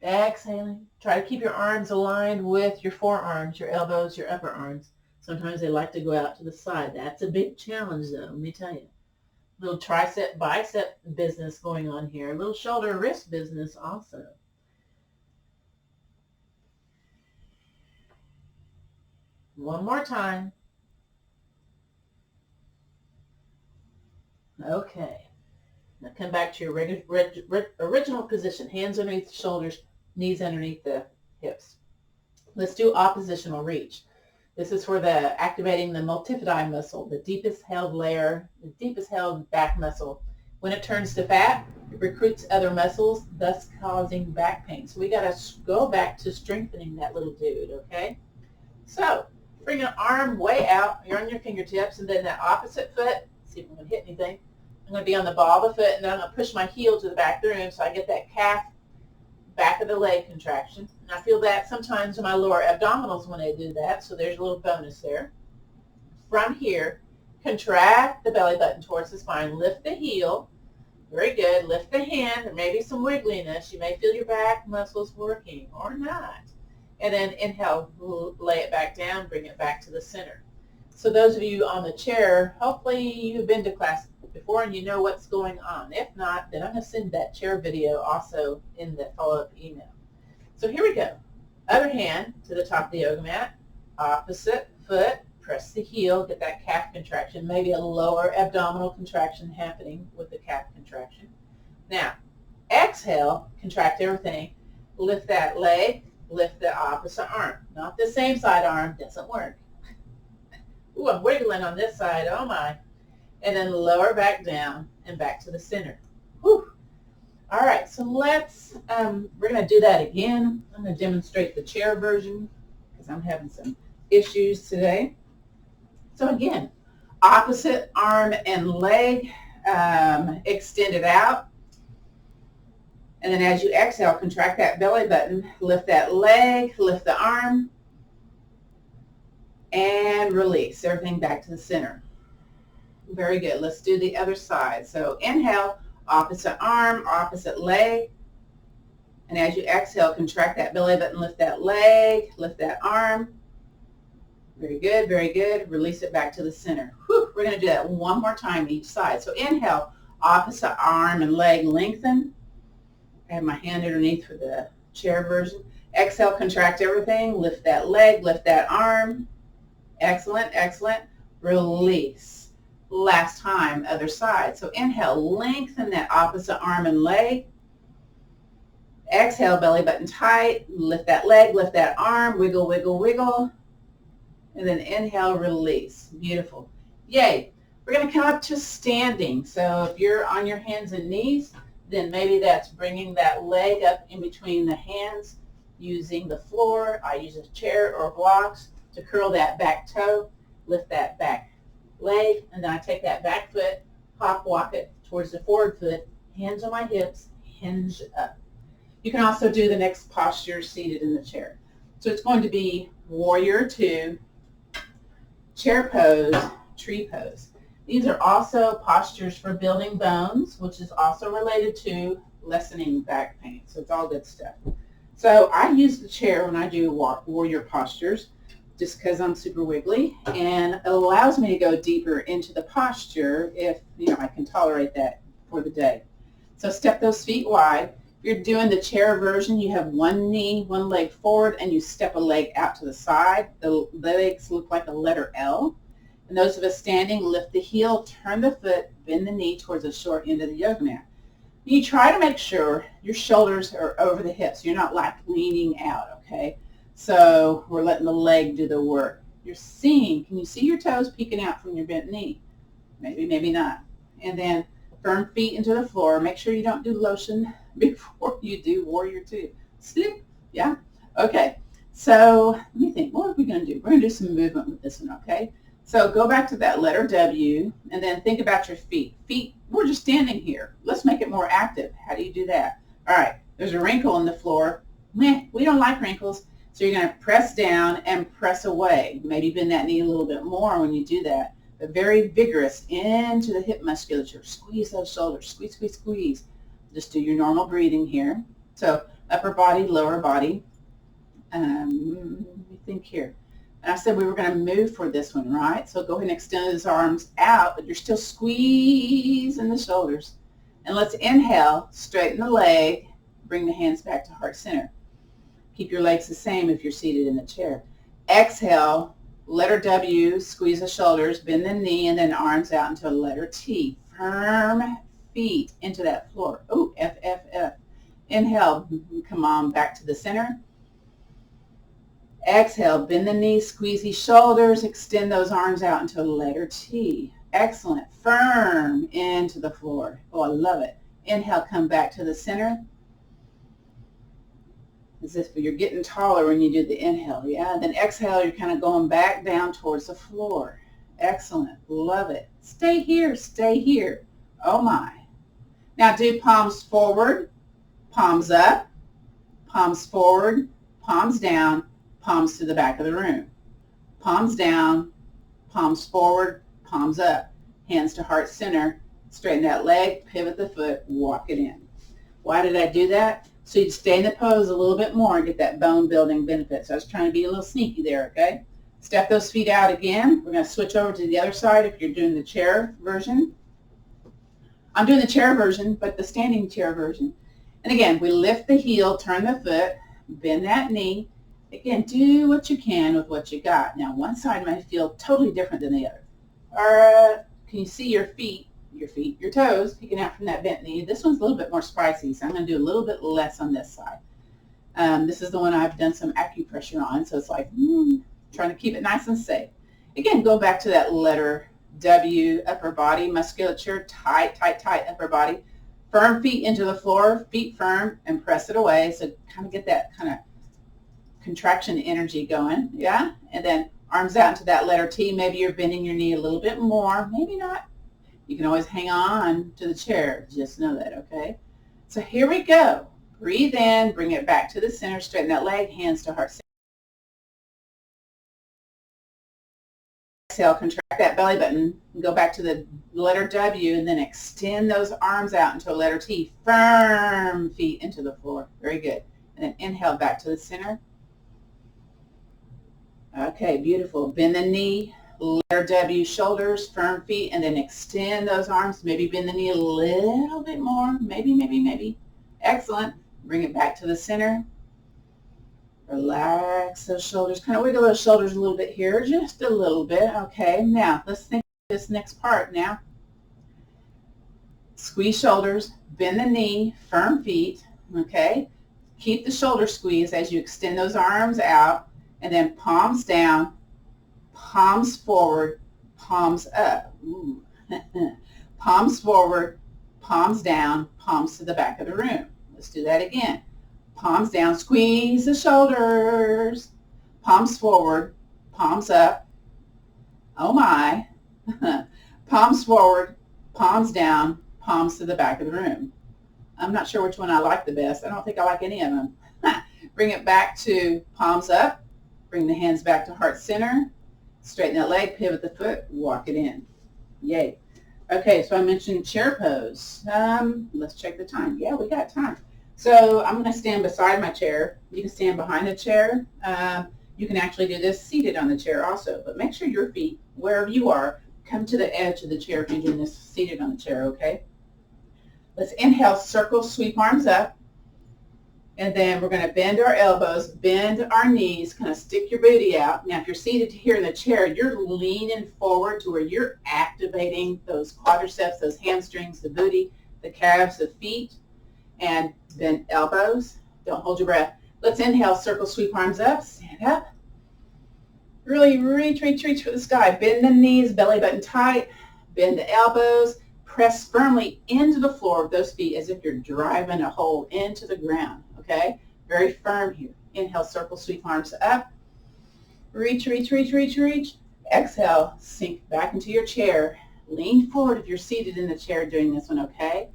Exhaling. Try to keep your arms aligned with your forearms, your elbows, your upper arms. Sometimes they like to go out to the side. That's a big challenge though, let me tell you. Little tricep, bicep business going on here. A little shoulder, wrist business also. One more time. Okay. Now come back to your original position. Hands underneath the shoulders, knees underneath the hips. Let's do oppositional reach. This is for the activating the multifidi muscle, the deepest held layer, the deepest held back muscle. When it turns to fat, it recruits other muscles, thus causing back pain. So we got to go back to strengthening that little dude, okay? So bring your arm way out. You're on your fingertips, and then that opposite foot, see if I'm going to hit anything. I'm going to be on the ball of the foot, and then I'm going to push my heel to the back of the room so I get that calf back of the leg contraction. And I feel that sometimes in my lower abdominals when I do that, so there's a little bonus there. From here, contract the belly button towards the spine. Lift the heel. Very good. Lift the hand. There may be some wiggliness. You may feel your back muscles working or not. And then inhale, lay it back down, bring it back to the center. So those of you on the chair, hopefully you've been to class before and you know what's going on. If not, then I'm going to send that chair video also in the follow-up email. So here we go. Other hand to the top of the yoga mat. Opposite foot, press the heel, get that calf contraction, maybe a lower abdominal contraction happening with the calf contraction. Now, exhale, contract everything. Lift that leg, lift the opposite arm. Not the same side arm, doesn't work. Ooh, I'm wiggling on this side, oh my. And then lower back down and back to the center. Whew. All right, so let's, we're going to do that again. I'm going to demonstrate the chair version because I'm having some issues today. So again, opposite arm and leg extended out. And then as you exhale, contract that belly button, lift that leg, lift the arm, and release everything back to the center. Very good. Let's do the other side. So inhale, opposite arm, opposite leg. And as you exhale, contract that belly button, lift that leg, lift that arm. Very good, very good. Release it back to the center. Whew. We're going to do that one more time each side. So inhale, opposite arm and leg lengthen. I have my hand underneath for the chair version. Exhale, contract everything. Lift that leg, lift that arm. Excellent, excellent. Release. Last time, other side. So inhale, lengthen that opposite arm and leg. Exhale, belly button tight. Lift that leg, lift that arm. Wiggle, wiggle, wiggle. And then inhale, release. Beautiful. Yay. We're going to come up to standing. So if you're on your hands and knees, then maybe that's bringing that leg up in between the hands using the floor. I use a chair or blocks to curl that back toe, lift that back leg, and then I take that back foot, hop walk it towards the forward foot, hands on my hips, hinge up. You can also do the next posture seated in the chair. So it's going to be warrior two, chair pose, tree pose. These are also postures for building bones, which is also related to lessening back pain. So it's all good stuff. So I use the chair when I do warrior postures just because I'm super wiggly, and it allows me to go deeper into the posture if I can tolerate that for the day. So step those feet wide. If you're doing the chair version, you have one knee, one leg forward, and you step a leg out to the side. The legs look like a letter L. And those of us standing, lift the heel, turn the foot, bend the knee towards the short end of the yoga mat. You try to make sure your shoulders are over the hips. You're not like leaning out, okay? So we're letting the leg do the work. You're seeing, can you see your toes peeking out from your bent knee? Maybe, maybe not. And then firm feet into the floor. Make sure you don't do lotion before you do warrior two. Slip, yeah? Okay, so let me think, what are we going to do? We're going to do some movement with this one, okay? So go back to that letter W and then think about your feet. Feet, we're just standing here. Let's make it more active. How do you do that? All right, there's a wrinkle in the floor. Meh, we don't like wrinkles. So you're going to press down and press away. Maybe bend that knee a little bit more when you do that. But very vigorous into the hip musculature. Squeeze those shoulders. Squeeze, squeeze, squeeze. Just do your normal breathing here. So upper body, lower body. Let me think here. And I said we were going to move for this one, right? So go ahead and extend those arms out, but you're still squeezing the shoulders. And let's inhale, straighten the leg, bring the hands back to heart center. Keep your legs the same if you're seated in the chair. Exhale, letter W, squeeze the shoulders, bend the knee, and then arms out into a letter T. Firm feet into that floor. Oh, F, F, F. Inhale, come on back to the center. Exhale, bend the knees, squeeze these shoulders, extend those arms out into letter T. Excellent. Firm into the floor. Oh, I love it. Inhale, come back to the center. As if you're getting taller when you do the inhale, yeah? Then exhale, you're kind of going back down towards the floor. Excellent. Love it. Stay here. Stay here. Oh, my. Now do palms forward, palms up, palms forward, palms down, palms to the back of the room. Palms down, palms forward, palms up. Hands to heart center. Straighten that leg, pivot the foot, walk it in. Why did I do that? So you'd stay in the pose a little bit more and get that bone building benefit. So I was trying to be a little sneaky there, okay? Step those feet out again. We're going to switch over to the other side if you're doing the chair version. I'm doing the chair version, but the standing chair version. And again, we lift the heel, turn the foot, bend that knee. Again, do what you can with what you got. Now, one side might feel totally different than the other. Can you see your feet, your toes peeking out from that bent knee? This one's a little bit more spicy, so I'm going to do a little bit less on this side. This is the one I've done some acupressure on, so it's like trying to keep it nice and safe. Again, go back to that letter W, upper body musculature, tight, tight, tight upper body. Firm feet into the floor, feet firm, and press it away. So kind of get that kind of contraction energy going, yeah? And then arms out into that letter T. Maybe you're bending your knee a little bit more, maybe not. You can always hang on to the chair. Just know that, okay? So here we go. Breathe in, bring it back to the center, straighten that leg, hands to heart center. Exhale, contract that belly button, go back to the letter W, and then extend those arms out into a letter T. Firm feet into the floor. Very good. And then inhale back to the center. Okay, beautiful. Bend the knee, letter W, shoulders, firm feet, and then extend those arms. Maybe bend the knee a little bit more. Maybe, maybe, maybe. Excellent. Bring it back to the center. Relax those shoulders. Kind of wiggle those shoulders a little bit here, just a little bit. Okay, now let's think of this next part now. Squeeze shoulders, bend the knee, firm feet, okay? Keep the shoulder squeeze as you extend those arms out, and then palms down, palms forward, palms up. Ooh. Palms forward, palms down, palms to the back of the room. Let's do that again. Palms down, squeeze the shoulders. Palms forward, palms up. Oh my. Palms forward, palms down, palms to the back of the room. I'm not sure which one I like the best. I don't think I like any of them. Bring it back to palms up. Bring the hands back to heart center. Straighten that leg, pivot the foot, walk it in. Yay. Okay, so I mentioned chair pose. Let's check the time. Yeah, we got time. So I'm going to stand beside my chair. You can stand behind the chair. You can actually do this seated on the chair also, but make sure your feet, wherever you are, come to the edge of the chair if you're doing this seated on the chair, okay? Let's inhale, circle, sweep arms up, and then we're going to bend our elbows, bend our knees, kind of stick your booty out. Now, if you're seated here in the chair, you're leaning forward to where you're activating those quadriceps, those hamstrings, the booty, the calves, the feet, and bend elbows. Don't hold your breath. Let's inhale, circle, sweep arms up, stand up. Really reach, reach, reach for the sky. Bend the knees, belly button tight. Bend the elbows. Press firmly into the floor of those feet as if you're driving a hole into the ground, okay? Very firm here. Inhale, circle, sweep arms up. Reach, reach, reach, reach, reach. Exhale, sink back into your chair. Lean forward if you're seated in the chair doing this one, okay?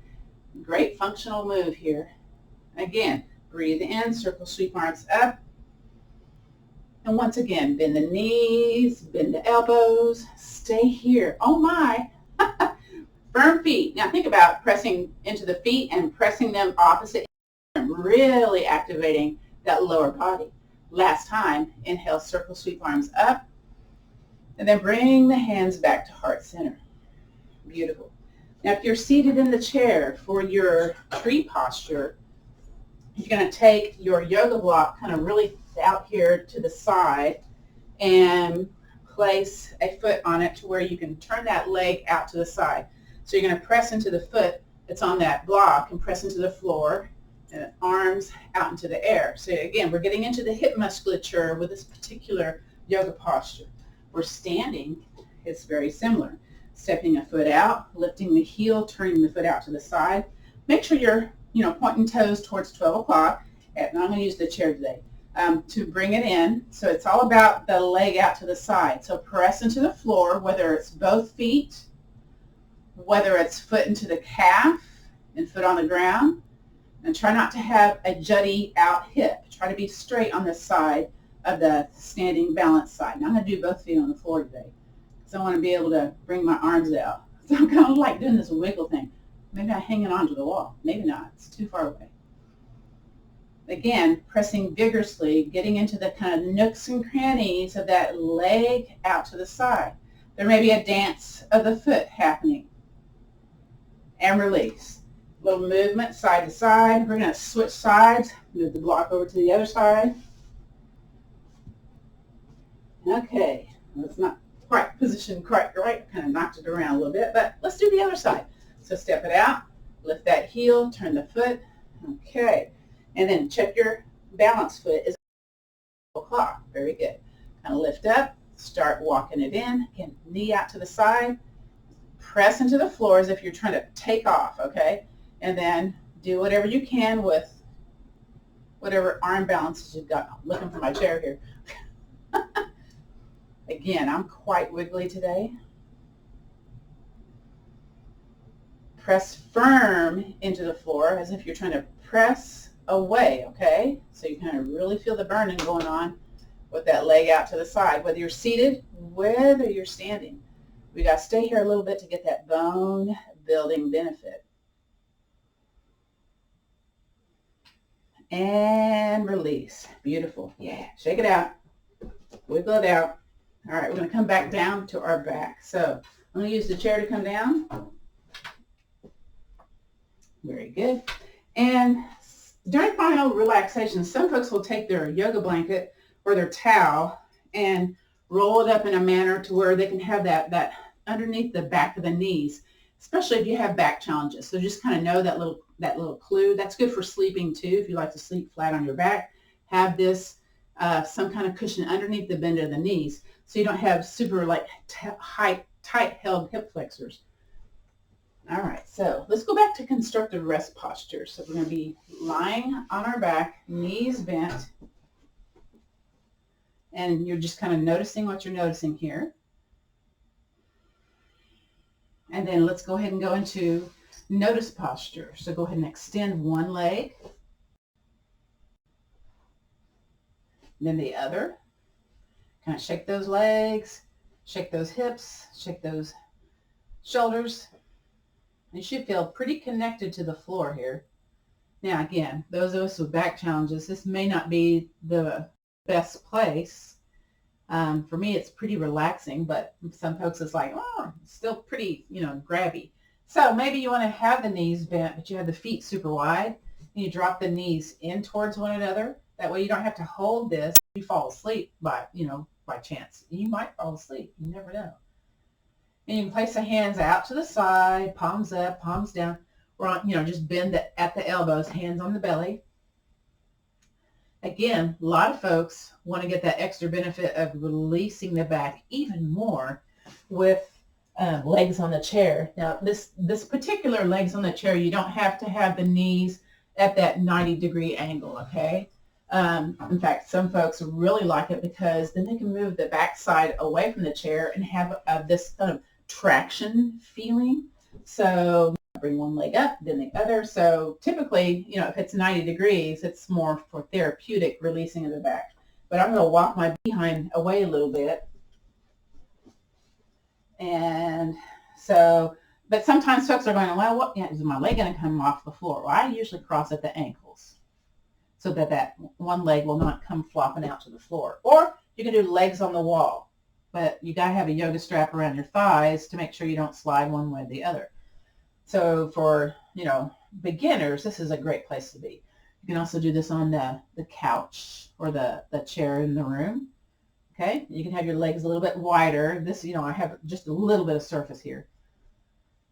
Great functional move here. Again, breathe in, circle, sweep arms up. And once again, bend the knees, bend the elbows, stay here. Oh my. Firm feet. Now think about pressing into the feet and pressing them opposite, really activating that lower body. Last time, inhale, circle, sweep arms up, and then bring the hands back to heart center. Beautiful. Now if you're seated in the chair for your tree posture, you're going to take your yoga block kind of really out here to the side and place a foot on it to where you can turn that leg out to the side. So you're going to press into the foot that's on that block and press into the floor. and arms out into the air. So again, we're getting into the hip musculature with this particular yoga posture. We're standing, it's very similar. Stepping a foot out, lifting the heel, turning the foot out to the side. Make sure you're, pointing toes towards 12 o'clock. And I'm going to use the chair today to bring it in. So it's all about the leg out to the side. So press into the floor, whether it's both feet, whether it's foot into the calf and foot on the ground. And try not to have a jutty out hip. Try to be straight on the side of the standing balance side. Now I'm going to do both feet on the floor today because I want to be able to bring my arms out. So I'm kind of like doing this wiggle thing. Maybe I'm hanging onto the wall. Maybe not. It's too far away. Again, pressing vigorously, getting into the kind of nooks and crannies of that leg out to the side. There may be a dance of the foot happening. And release. Little movement side to side. We're going to switch sides. Move the block over to the other side. Okay, that's not quite positioned quite right. Kind of knocked it around a little bit, but let's do the other side. So step it out, lift that heel, turn the foot. Okay, and then check your balance foot is 12 o'clock. Very good. Kind of lift up, start walking it in. Again, knee out to the side. Press into the floor as if you're trying to take off, okay? And then do whatever you can with whatever arm balances you've got. I'm looking for my chair here. Again, I'm quite wiggly today. Press firm into the floor as if you're trying to press away, okay? So you kind of really feel the burning going on with that leg out to the side, whether you're seated, whether you're standing. We got to stay here a little bit to get that bone building benefit. And release. Beautiful. Yeah, shake it out. Wiggle it out. All right, we're going to come back down to our back. So I'm going to use the chair to come down. Very good. And during final relaxation, some folks will take their yoga blanket or their towel and roll it up in a manner to where they can have that underneath the back of the knees, especially if you have back challenges. So just kind of know that little clue. That's good for sleeping too. If you like to sleep flat on your back, have this some kind of cushion underneath the bend of the knees so you don't have super tight held hip flexors. All right, so let's go back to constructive rest posture. So we're going to be lying on our back, knees bent, and you're just kind of noticing what you're noticing here. And then let's go ahead and go into notice posture. So go ahead and extend one leg, then the other. Kind of shake those legs, shake those hips, shake those shoulders. You should feel pretty connected to the floor here. Now again, those of us with back challenges, this may not be the best place. For me, it's pretty relaxing, but some folks it's like, oh, it's still pretty, grabby. So maybe you want to have the knees bent, but you have the feet super wide, and you drop the knees in towards one another. That way you don't have to hold this. You fall asleep by chance. You might fall asleep. You never know. And you can place the hands out to the side, palms up, palms down, or just bend at the elbows, hands on the belly. Again, a lot of folks want to get that extra benefit of releasing the back even more with legs on the chair. Now, this particular legs on the chair, you don't have to have the knees at that 90-degree angle, okay? In fact, some folks really like it because then they can move the back side away from the chair and have this kind of traction feeling. So bring one leg up, then the other. So typically, if it's 90 degrees, it's more for therapeutic releasing of the back. But I'm going to walk my behind away a little bit. And so, but sometimes folks are going, well, is my leg going to come off the floor? Well, I usually cross at the ankles so that one leg will not come flopping out to the floor. Or you can do legs on the wall, but you got to have a yoga strap around your thighs to make sure you don't slide one way or the other. So for, beginners, this is a great place to be. You can also do this on the couch or the chair in the room. Okay, you can have your legs a little bit wider. This, I have just a little bit of surface here.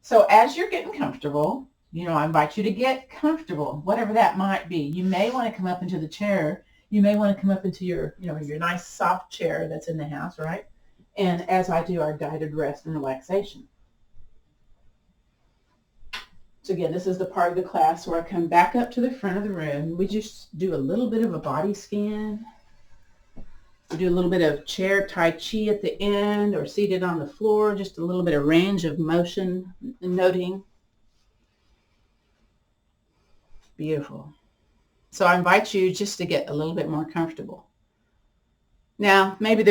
So as you're getting comfortable, I invite you to get comfortable, whatever that might be. You may want to come up into the chair. You may want to come up into your nice soft chair that's in the house, right? And as I do our guided rest and relaxation. So again, this is the part of the class where I come back up to the front of the room. We just do a little bit of a body scan. We do a little bit of chair tai chi at the end or seated on the floor, just a little bit of range of motion noting. Beautiful. So I invite you just to get a little bit more comfortable. Now, maybe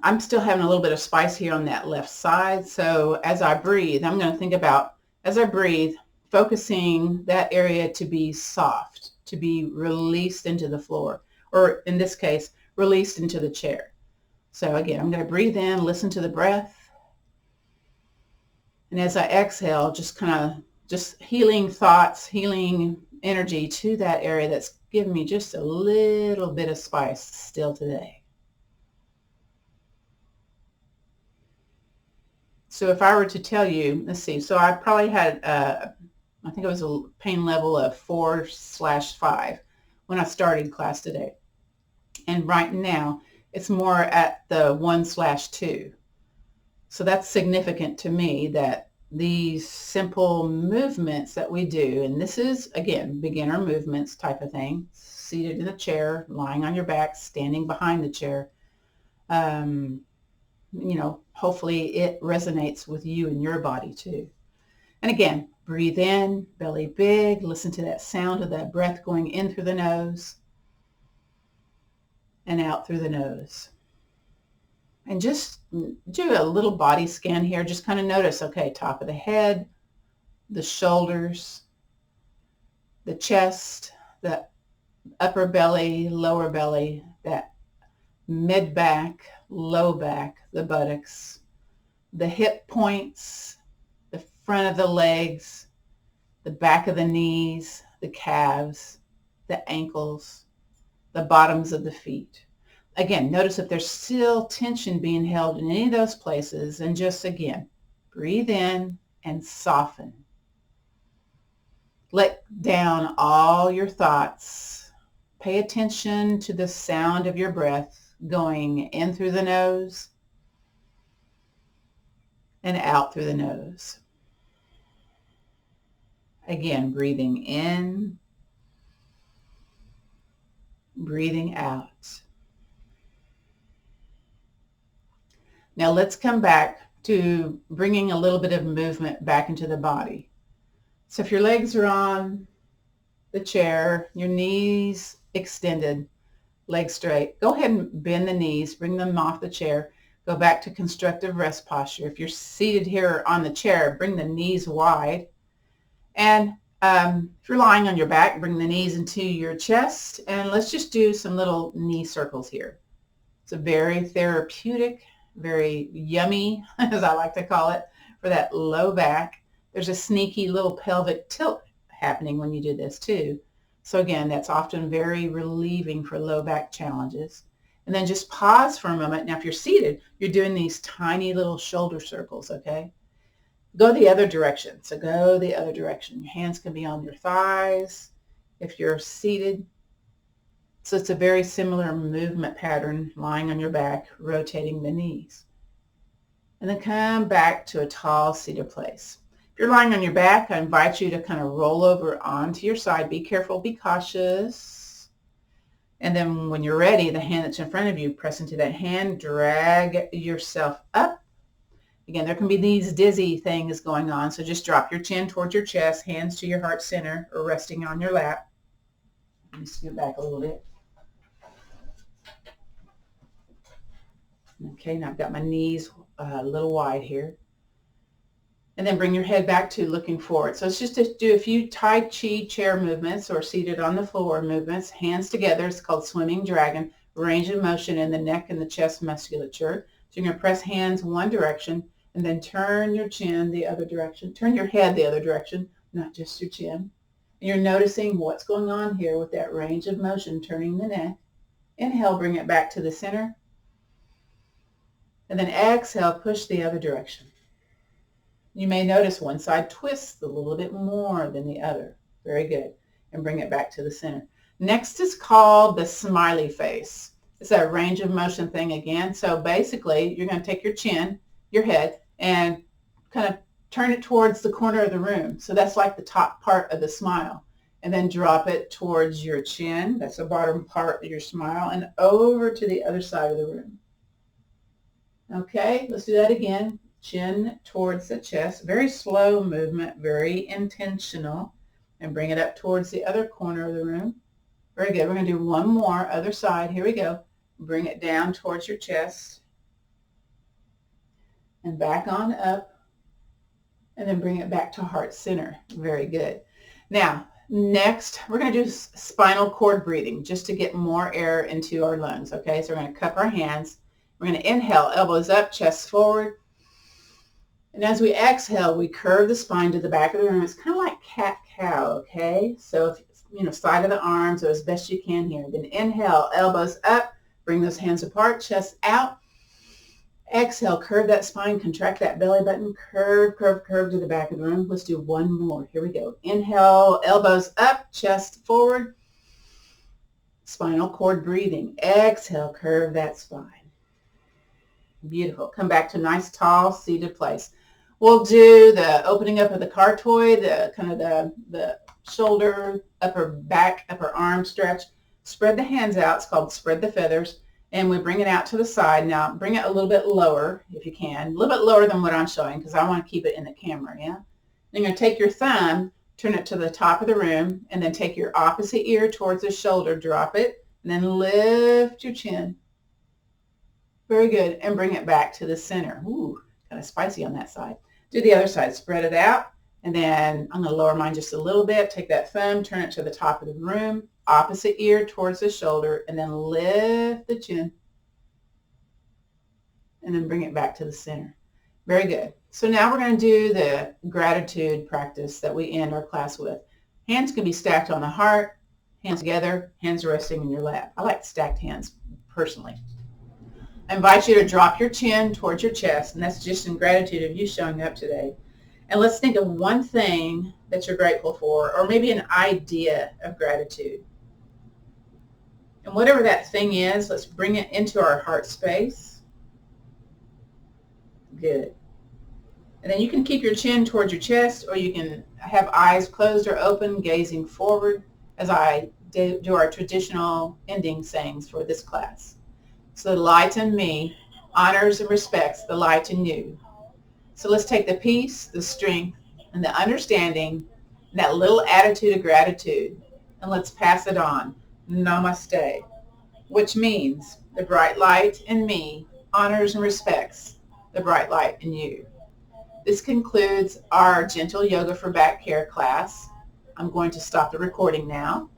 I'm still having a little bit of spice here on that left side. So as I breathe, I'm going to think about, as I breathe, focusing that area to be soft, to be released into the floor, or in this case, released into the chair. So again, I'm going to breathe in, listen to the breath. And as I exhale, just healing thoughts, healing energy to that area that's giving me just a little bit of spice still today. So if I were to tell you, let's see, so I probably had, I think it was a pain level of 4/5 when I started class today. And right now, it's more at the 1/2. So that's significant to me that these simple movements that we do, and this is, again, beginner movements type of thing, seated in a chair, lying on your back, standing behind the chair, hopefully it resonates with you and your body too. And again, breathe in, belly big, listen to that sound of that breath going in through the nose and out through the nose. And just do a little body scan here. Just kind of notice, okay, top of the head, the shoulders, the chest, the upper belly, lower belly, that mid back, low back, the buttocks, the hip points, the front of the legs, the back of the knees, the calves, the ankles, the bottoms of the feet. Again, notice if there's still tension being held in any of those places, and just again, breathe in and soften. Let down all your thoughts. Pay attention to the sound of your breath going in through the nose and out through the nose. Again, breathing in, breathing out. Now let's come back to bringing a little bit of movement back into the body. So if your legs are on the chair, your knees extended, legs straight, go ahead and bend the knees, bring them off the chair, go back to constructive rest posture. If you're seated here on the chair, bring the knees wide. And if you're lying on your back, bring the knees into your chest. And let's just do some little knee circles here. It's a very therapeutic, very yummy, as I like to call it, for that low back. There's a sneaky little pelvic tilt happening when you do this too. So again, that's often very relieving for low back challenges. And then just pause for a moment. Now, if you're seated, you're doing these tiny little shoulder circles, okay? Go the other direction. So go the other direction. Your hands can be on your thighs if you're seated. So it's a very similar movement pattern, lying on your back, rotating the knees. And then come back to a tall seated place. If you're lying on your back, I invite you to kind of roll over onto your side. Be careful, be cautious. And then when you're ready, the hand that's in front of you, press into that hand, drag yourself up. Again, there can be these dizzy things going on, so just drop your chin towards your chest, hands to your heart center or resting on your lap. Let me scoot back a little bit. Okay, now I've got my knees a little wide here. And then bring your head back to looking forward. So it's just to do a few Tai Chi chair movements or seated on the floor movements, hands together. It's called swimming dragon, range of motion in the neck and the chest musculature. So you're going to press hands one direction and then turn your chin the other direction. Turn your head the other direction, not just your chin. And you're noticing what's going on here with that range of motion, turning the neck. Inhale, bring it back to the center. And then exhale, push the other direction. You may notice one side twists a little bit more than the other. Very good. And bring it back to the center. Next is called the smiley face. It's a range of motion thing again. So basically, you're going to take your chin, your head, and kind of turn it towards the corner of the room. So that's like the top part of the smile. And then drop it towards your chin. That's the bottom part of your smile. And over to the other side of the room. Okay, let's do that again. Chin towards the chest. Very slow movement, very intentional. And bring it up towards the other corner of the room. Very good. We're going to do one more, other side. Here we go. Bring it down towards your chest. And back on up. And then bring it back to heart center. Very good. Now, next, we're going to do spinal cord breathing just to get more air into our lungs. Okay, so we're going to cup our hands. We're going to inhale, elbows up, chest forward. And as we exhale, we curve the spine to the back of the room. It's kind of like cat-cow, okay? So, side of the arms or as best you can here. Then inhale, elbows up, bring those hands apart, chest out. Exhale, curve that spine, contract that belly button, curve, curve, curve to the back of the room. Let's do one more. Here we go. Inhale, elbows up, chest forward. Spinal cord breathing. Exhale, curve that spine. Beautiful. Come back to nice, tall, seated place. We'll do the opening up of the cartoid, the kind of the shoulder, upper back, upper arm stretch. Spread the hands out. It's called spread the feathers. And we bring it out to the side. Now, bring it a little bit lower if you can. A little bit lower than what I'm showing because I want to keep it in the camera, yeah? Then you're going to take your thumb, turn it to the top of the room, and then take your opposite ear towards the shoulder, drop it, and then lift your chin. Very good. And bring it back to the center. Ooh, kind of spicy on that side. Do the other side. Spread it out. And then I'm going to lower mine just a little bit. Take that thumb, turn it to the top of the room, opposite ear towards the shoulder, and then lift the chin. And then bring it back to the center. Very good. So now we're going to do the gratitude practice that we end our class with. Hands can be stacked on the heart, hands together, hands resting in your lap. I like stacked hands personally. I invite you to drop your chin towards your chest, and that's just in gratitude of you showing up today. And let's think of one thing that you're grateful for, or maybe an idea of gratitude. And whatever that thing is, let's bring it into our heart space. Good. And then you can keep your chin towards your chest, or you can have eyes closed or open, gazing forward, as I do our traditional ending sayings for this class. So the light in me honors and respects the light in you. So let's take the peace, the strength, and the understanding, and that little attitude of gratitude, and let's pass it on. Namaste, which means the bright light in me honors and respects the bright light in you. This concludes our gentle yoga for back care class. I'm going to stop the recording now.